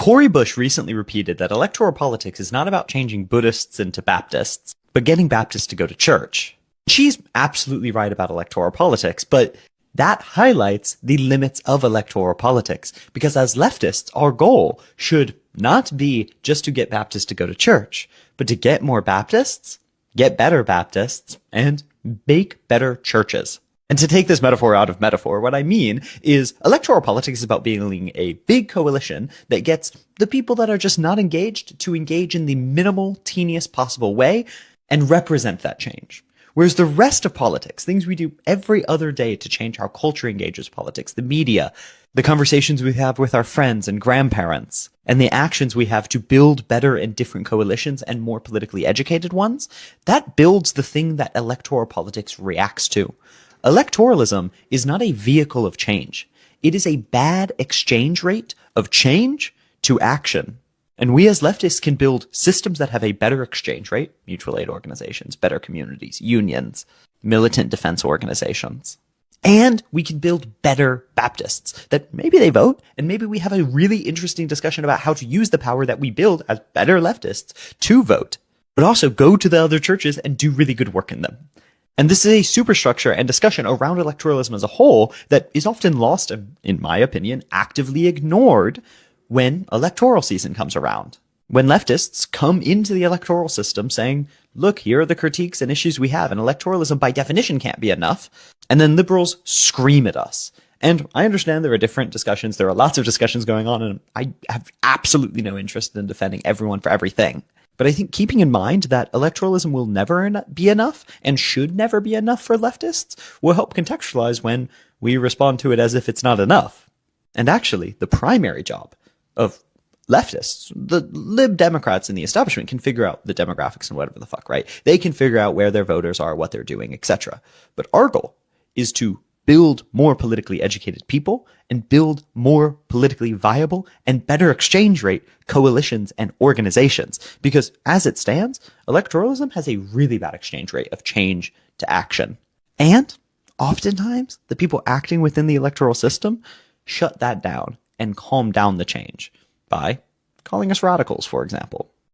Cori Bush recently repeated that electoral politics is not about changing Buddhists into Baptists, but getting Baptists to go to church. She's absolutely right about electoral politics, but that highlights the limits of electoral politics, because as leftists, our goal should not be just to get Baptists to go to church, but to get more Baptists, get better Baptists, and make better churches. And to take this metaphor out of metaphor, what I mean is electoral politics is about building a big coalition that gets the people that are just not engaged to engage in the minimal, teeniest possible way and represent that change. Whereas the rest of politics, things we do every other day to change how culture engages politics, the media, the conversations we have with our friends and grandparents, and the actions we have to build better and different coalitions and more politically educated ones, that builds the thing that electoral politics reacts to. Electoralism is not a vehicle of change. It is a bad exchange rate of change to action. And we as leftists can build systems that have a better exchange rate, mutual aid organizations, better communities, unions, militant defense organizations. And we can build better Baptists that maybe they vote, and maybe we have a really interesting discussion about how to use the power that we build as better leftists to vote, but also go to the other churches and do really good work in them. And this is a superstructure and discussion around electoralism as a whole that is often lost and, in my opinion, actively ignored when electoral season comes around. When leftists come into the electoral system saying, look, here are the critiques and issues we have, and electoralism by definition can't be enough, and then liberals scream at us. And I understand there are different discussions, there are lots of discussions going on, and I have absolutely no interest in defending everyone for everything. But I think keeping in mind that electoralism will never be enough and should never be enough for leftists will help contextualize when we respond to it as if it's not enough. And actually, the primary job of leftists, the lib Democrats in the establishment, can figure out the demographics and whatever the fuck, right? They can figure out where their voters are, what they're doing, etc. But our goal is to build more politically educated people and build more politically viable and better exchange rate coalitions and organizations. Because as it stands, electoralism has a really bad exchange rate of change to action. And oftentimes, the people acting within the electoral system shut that down and calm down the change by calling us radicals, for example.